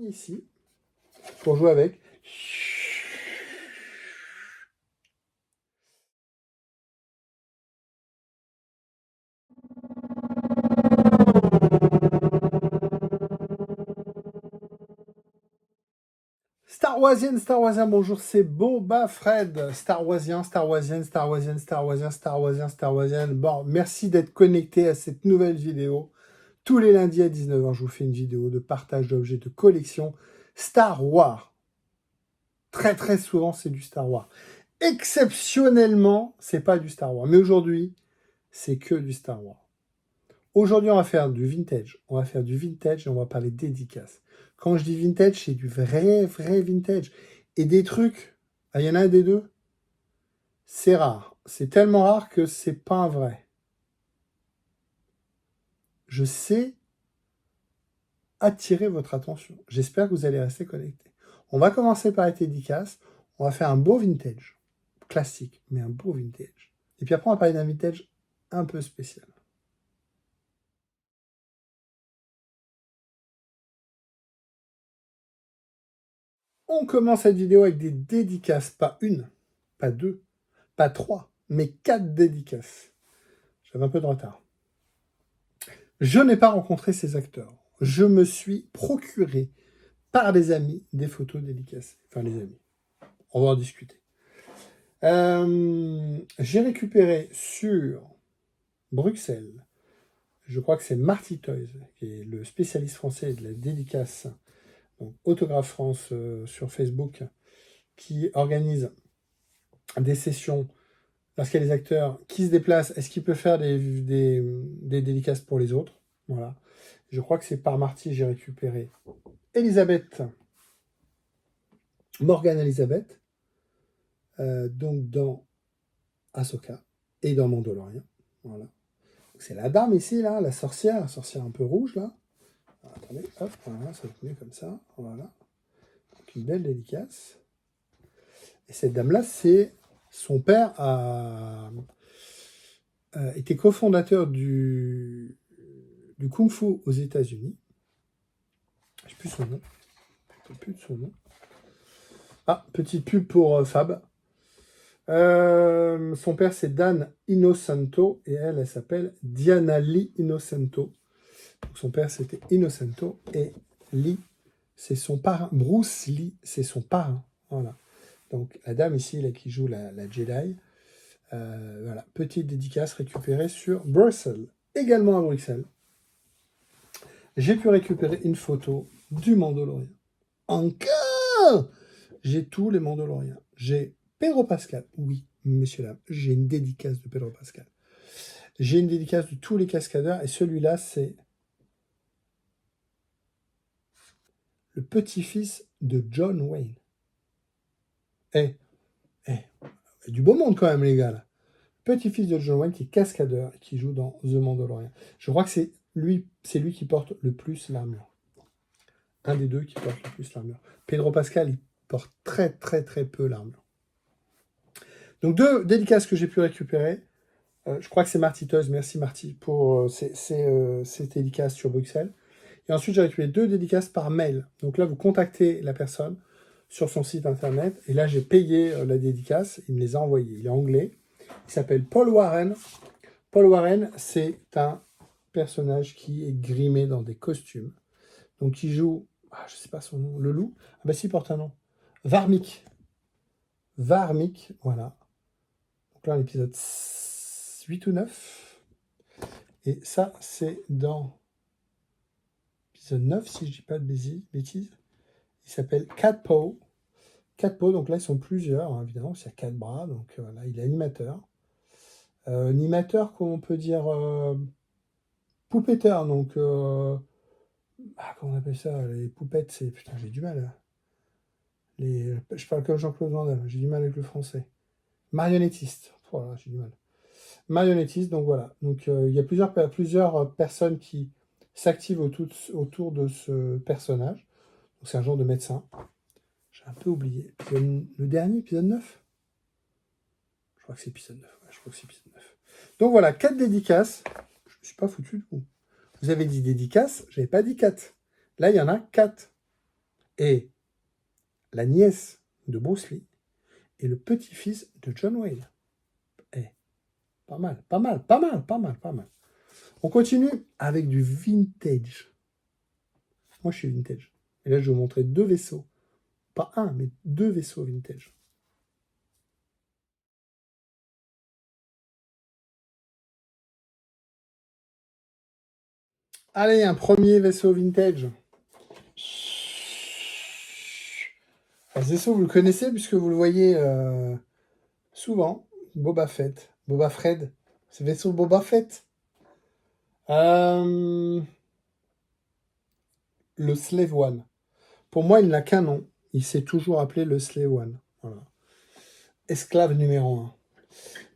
ici pour jouer avec. Star Warsien, bonjour, c'est Boba Fred. Star Warsien. Bon, merci d'être connecté à cette nouvelle vidéo. Tous les lundis à 19h, je vous fais une vidéo de partage d'objets de collection Star Wars. Très très souvent, c'est du Star Wars. Exceptionnellement, c'est pas du Star Wars. Mais aujourd'hui, c'est que du Star Wars. Aujourd'hui, on va faire du vintage. On va faire du vintage et on va parler dédicaces. Quand je dis vintage, c'est du vrai vintage. Et des trucs, il y en a un des deux, c'est rare. C'est tellement rare que c'est pas un vrai. Je sais attirer votre attention. J'espère que vous allez rester connectés. On va commencer par les dédicaces. On va faire un beau vintage. Classique, mais un beau vintage. Et puis après, on va parler d'un vintage un peu spécial. On commence cette vidéo avec des dédicaces, pas une, pas deux, pas 3, mais 4 dédicaces. J'avais un peu de retard. Je n'ai pas rencontré ces acteurs. Je me suis procuré par des amis des photos dédicacées. Enfin, les amis. On va en discuter. J'ai récupéré sur Bruxelles, je crois que c'est Marty Toys, qui est le spécialiste français de la dédicace, donc Autographe France sur Facebook, qui organise des sessions lorsqu'il y a des acteurs qui se déplacent, est-ce qu'il peut faire des dédicaces pour les autres? Voilà. Je crois que c'est par Marty, j'ai récupéré Elisabeth, Morgane Elisabeth, donc dans Ahsoka et dans Mandalorian. Voilà. C'est la dame ici, là, la sorcière un peu rouge, là. Alors, attendez, hop, voilà, ça va être mieux comme ça. Voilà. Donc une belle dédicace. Et cette dame-là, c'est son père était cofondateur du Kung Fu aux États-Unis. Je sais plus son nom. Je ne sais plus de son nom. Ah, petite pub pour Fab. Son père, c'est Dan Innocento et elle s'appelle Diana Lee Innocento. Donc, son père, c'était Innocento et Lee, c'est son parrain. Bruce Lee, c'est son parrain. Voilà. Donc, la dame ici, là, qui joue la Jedi. Voilà, petite dédicace récupérée sur Bruxelles. Également à Bruxelles, j'ai pu récupérer une photo du Mandalorian. Encore! J'ai tous les Mandaloriens. J'ai Pedro Pascal. Oui, monsieur là, j'ai une dédicace de Pedro Pascal. J'ai une dédicace de tous les cascadeurs et celui-là, c'est le petit-fils de John Wayne. Eh, du beau monde quand même, les gars, là. Petit-fils de John Wayne qui est cascadeur et qui joue dans The Mandalorian. Je crois que c'est lui qui porte le plus l'armure. Un des deux qui porte le plus l'armure. Pedro Pascal, il porte très peu l'armure. Donc, 2 dédicaces que j'ai pu récupérer. Je crois que c'est Marty Toys. Merci Marty pour ces dédicaces sur Bruxelles. Et ensuite, j'ai récupéré 2 dédicaces par mail. Donc là, vous contactez la personne sur son site internet. Et là, j'ai payé la dédicace. Il me les a envoyées. Il est anglais. Il s'appelle Paul Warren. Paul Warren, c'est un personnage qui est grimé dans des costumes. Donc, il joue, je ne sais pas son nom, le loup. Ah bah si, il porte un nom. Varmic. Varmic, voilà. Donc là, l'épisode 8 ou 9. Et ça, c'est dans l'épisode 9, si je ne dis pas de bêtises. Il s'appelle Cat Paw. Cat Paw, donc là, ils sont plusieurs, hein, évidemment, il y a 4 bras. Donc voilà, il est animateur. Animateur, comment on peut dire poupetteur, donc... comment on appelle ça? Les poupettes, c'est... Putain, j'ai du mal. Je parle comme Jean-Claude Van Damme, j'ai du mal avec le français. Marionnettiste. Voilà, j'ai du mal. Marionnettiste, donc voilà. Donc il y a plusieurs personnes qui s'activent autour de ce personnage. Donc c'est un genre de médecin. J'ai un peu oublié. Le dernier, épisode 9. Je crois que c'est épisode 9. Ouais, je crois que c'est épisode 9. Donc voilà, 4 dédicaces. Je ne me suis pas foutu de vous. Vous avez dit dédicaces, je n'avais pas dit 4. Là, il y en a 4. est la nièce de Bruce Lee et le petit-fils de John Wayne. Eh, pas mal, pas mal, pas mal, pas mal, pas mal. On continue avec du vintage. Moi, je suis vintage. Et là, je vais vous montrer 2 vaisseaux. Pas un, mais 2 vaisseaux vintage. Allez, un premier vaisseau vintage. Ce vaisseau, vous le connaissez puisque vous le voyez souvent. Boba Fett. Boba Fred. Ce vaisseau Boba Fett. Le Slave One. Pour moi, il n'a qu'un nom. Il s'est toujours appelé le Slave One. Voilà. Esclave numéro 1.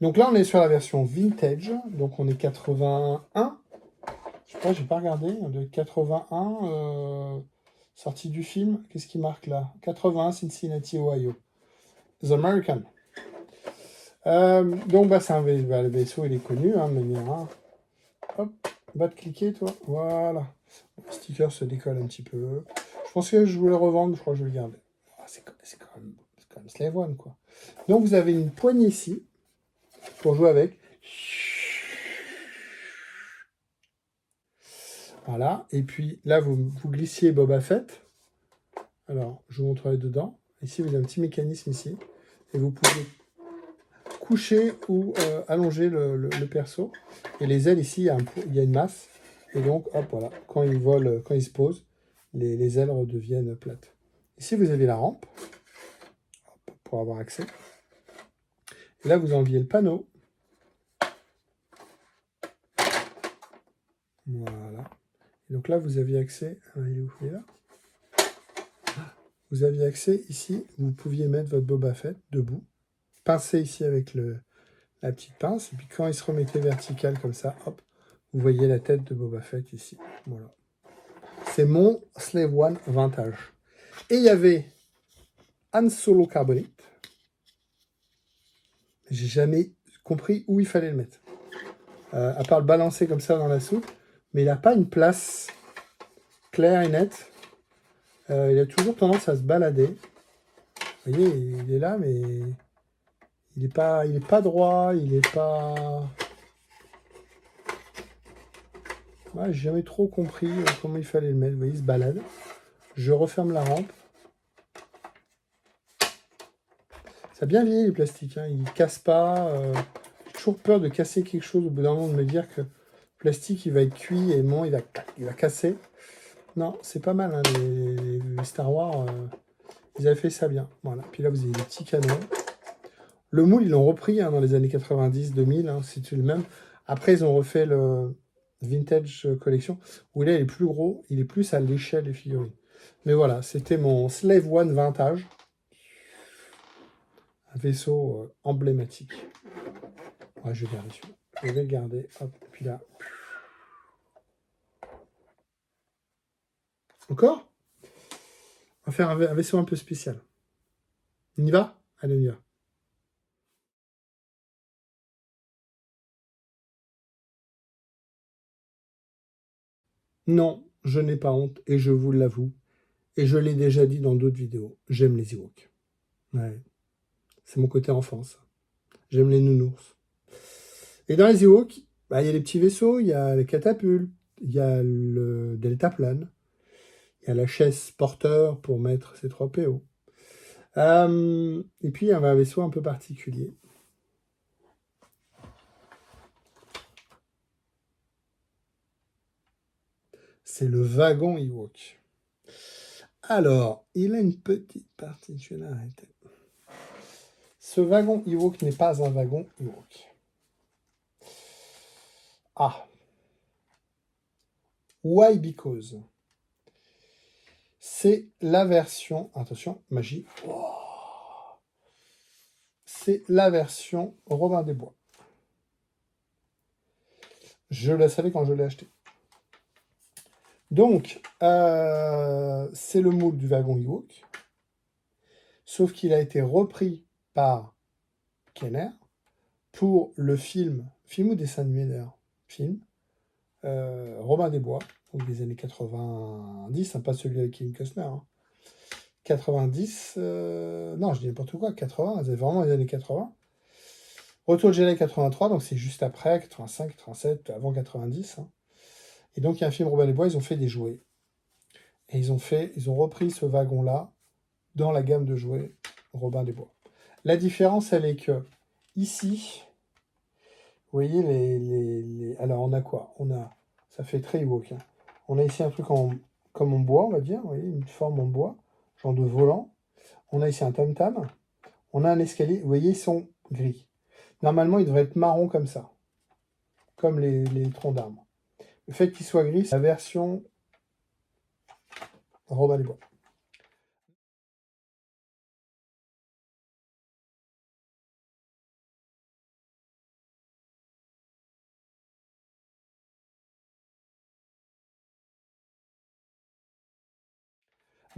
Donc là, on est sur la version vintage. Donc on est 81. Je crois, j'ai pas regardé. De 81, sortie du film. Qu'est-ce qui marque là? 81, Cincinnati, Ohio. The American. Donc c'est un le vaisseau, il est connu, de manière. Hop, va te cliquer toi. Voilà. Le sticker se décolle un petit peu. Je pense que je voulais le revendre, je crois que je vais le garder. C'est quand même Slave One, quoi. Donc vous avez une poignée ici pour jouer avec. Voilà. Et puis là, vous glissiez Boba Fett. Alors, je vous montrerai dedans. Ici, vous avez un petit mécanisme ici. Et vous pouvez coucher ou allonger le perso. Et les ailes, ici, il y a une masse. Et donc, hop, voilà. Quand il vole, quand il se pose, les ailes redeviennent plates. Ici, vous avez la rampe pour avoir accès. Et là, vous enlevez le panneau. Voilà. Et donc là, vous aviez accès. Il est où? Il est là. Vous aviez accès ici. Vous pouviez mettre votre Boba Fett debout. Pincer ici avec la petite pince. Et puis quand il se remettait vertical comme ça, hop, vous voyez la tête de Boba Fett ici. Voilà. C'est mon Slave One vintage. Et il y avait Han Solo Carbonite. J'ai jamais compris où il fallait le mettre. À part le balancer comme ça dans la soupe. Mais il n'a pas une place claire et nette. Il a toujours tendance à se balader. Vous voyez, il est là, mais il n'est pas droit, il n'est pas... Ouais, j'ai jamais trop compris comment il fallait le mettre. Vous voyez, il se balade. Je referme la rampe. Ça a bien vieilli les plastiques, hein. Ils ne cassent pas. J'ai toujours peur de casser quelque chose au bout d'un moment, de me dire que le plastique il va être cuit et il va casser. Non, c'est pas mal, hein, les Star Wars, ils avaient fait ça bien. Voilà. Puis là, vous avez des petits canons. Le moule, ils l'ont repris dans les années 90-2000, c'est le même. Après, ils ont refait le Vintage Collection, où là, il est plus gros, il est plus à l'échelle des figurines. Mais voilà, c'était mon Slave One Vintage. Un vaisseau emblématique. Ouais, je vais garder celui-là. Je vais le garder. Hop, et puis là. Encore? On va faire un vaisseau un peu spécial. On y va? Allez, on y va. Non, je n'ai pas honte et je vous l'avoue. Et je l'ai déjà dit dans d'autres vidéos. J'aime les Ewoks. Ouais. C'est mon côté enfance. J'aime les nounours. Et dans les Ewoks, il y a les petits vaisseaux, il y a les catapultes, il y a le deltaplane, il y a la chaise porteur pour mettre ses 3 PO. Et puis, il y a un vaisseau un peu particulier. C'est le wagon Ewok. Alors, il a une petite particularité. Ce wagon Ewok n'est pas un wagon Ewok. Ah. Why because? C'est la version... Attention, magie. Oh. C'est la version Robin des Bois. Je la savais quand je l'ai acheté. Donc, c'est le moule du wagon Ewok. Sauf qu'il a été repris par Kenner pour le film ou dessin animé d'ailleurs, film, Robin des Bois, donc des années 90, pas celui avec Kevin Costner. 90, non, je dis n'importe quoi, 80, c'est vraiment les années 80. Retour de Jedi 83, donc c'est juste après, 85, 87, avant 90. Hein. Et donc, il y a un film Robin des Bois, ils ont fait des jouets. Et ils ont repris ce wagon-là dans la gamme de jouets Robin des Bois. La différence, elle est que, ici, vous voyez, alors on a quoi? Ça fait très Ewok. Hein. On a ici un truc comme en bois, on va dire, vous voyez, une forme en bois, genre de volant. On a ici un tam-tam. On a un escalier, vous voyez, ils sont gris. Normalement, ils devraient être marron comme ça, comme les troncs d'arbres. Le fait qu'ils soient gris, c'est la version Robin des Bois.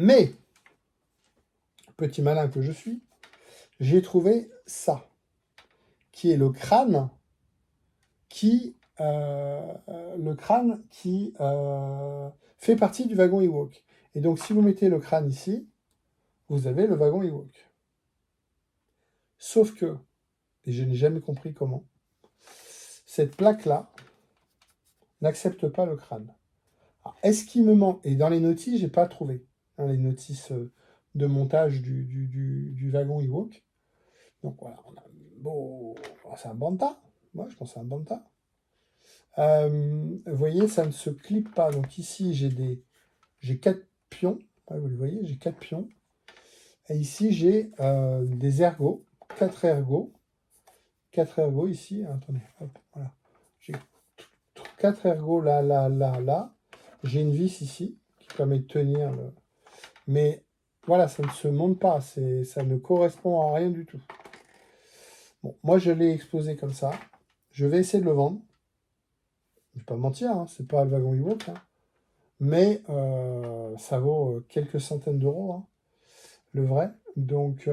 Mais, petit malin que je suis, j'ai trouvé ça, qui est le crâne qui fait partie du wagon Ewok. Et donc, si vous mettez le crâne ici, vous avez le wagon Ewok. Sauf que, et je n'ai jamais compris comment, cette plaque-là n'accepte pas le crâne. Est-ce qu'il me manque? Et dans les notices, j'ai pas trouvé. Hein, les notices de montage du wagon Ewok. Donc voilà, c'est un Banta. Moi, je pense que c'est un Banta. Vous voyez, ça ne se clip pas. Donc ici, j'ai 4 pions. Ouais, vous le voyez, j'ai 4 pions. Et ici, j'ai des ergots, 4 ergots. 4 ergots ici. Attendez, hop, voilà. J'ai 4 ergots là, là, là, là. J'ai une vis ici qui permet de tenir le... Mais voilà, ça ne se monte pas. Ça ne correspond à rien du tout. Bon, moi, je l'ai exposé comme ça. Je vais essayer de le vendre. Je ne vais pas mentir, hein, c'est pas le wagon Ewok. Hein. Mais ça vaut quelques centaines d'euros, hein, le vrai. Donc,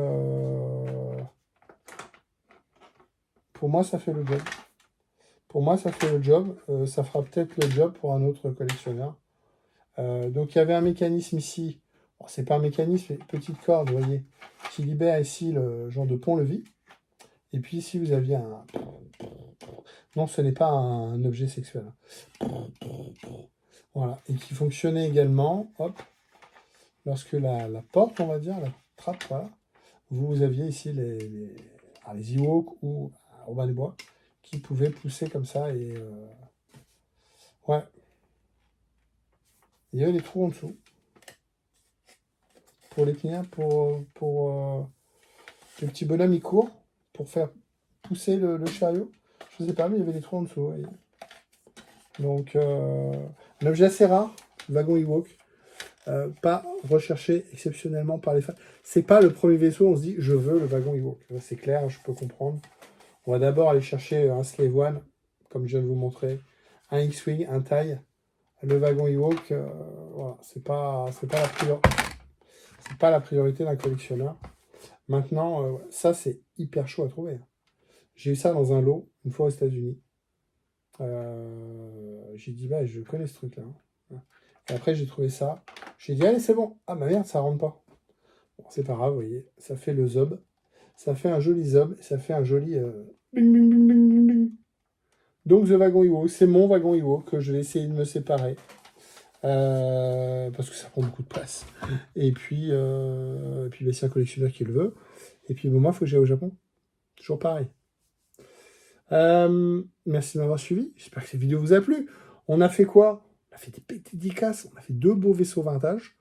pour moi, ça fait le job. Pour moi, ça fait le job. Ça fera peut-être le job pour un autre collectionneur. Donc, il y avait un mécanisme ici. Bon, c'est pas un mécanisme, mais une petite corde, vous voyez, qui libère ici le genre de pont-levis. Et puis, ici, vous aviez un... Non, ce n'est pas un objet sexuel. Voilà. Et qui fonctionnait également, hop, lorsque la porte, on va dire, la trappe, voilà, vous aviez ici les Ewoks ou Robin des Bois qui pouvaient pousser comme ça et ouais. Il y avait des trous en dessous pour les tenir, pour le petit bonhomme il court pour faire pousser le chariot. Je ne sais pas, mais il y avait des trous en dessous. Vous voyez. Donc un objet assez rare, le wagon Ewok. Pas recherché exceptionnellement par les fans. C'est pas le premier vaisseau, on se dit je veux le wagon Ewok. C'est clair, je peux comprendre. On va d'abord aller chercher un Slave One, comme je viens de vous montrer, un X-Wing, un TIE, le wagon Ewok. Voilà, c'est pas la priorité d'un collectionneur. Maintenant, ça c'est hyper chaud à trouver. J'ai eu ça dans un lot une fois aux États-Unis. J'ai dit bah je connais ce truc-là. Hein. Et après j'ai trouvé ça. J'ai dit allez c'est bon. Ah ma merde ça rentre pas. Bon, c'est pas grave, vous voyez. Ça fait le zob. Ça fait un joli zob. Ça fait un joli bing, bing, bing, bing, bing, bing. Donc, The Wagon Ewok, c'est mon wagon Ewok que je vais essayer de me séparer. Parce que ça prend beaucoup de place. Et puis bah, c'est un collectionneur qui le veut. Et puis, bon, moi, il faut que j'aille au Japon. Toujours pareil. Merci de m'avoir suivi. J'espère que cette vidéo vous a plu. On a fait quoi? On a fait des dédicaces. On a fait 2 beaux vaisseaux vintage.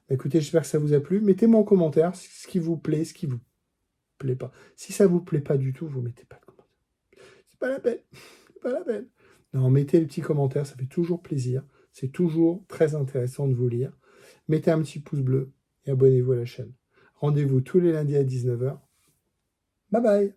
Bah, écoutez, j'espère que ça vous a plu. Mettez-moi en commentaire ce qui vous plaît, ce qui vous plaît pas. Si ça vous plaît pas du tout, vous mettez pas de commentaire. C'est pas la peine. C'est pas la peine. Non, mettez les petits commentaires, ça fait toujours plaisir. C'est toujours très intéressant de vous lire. Mettez un petit pouce bleu et abonnez-vous à la chaîne. Rendez-vous tous les lundis à 19h. Bye bye.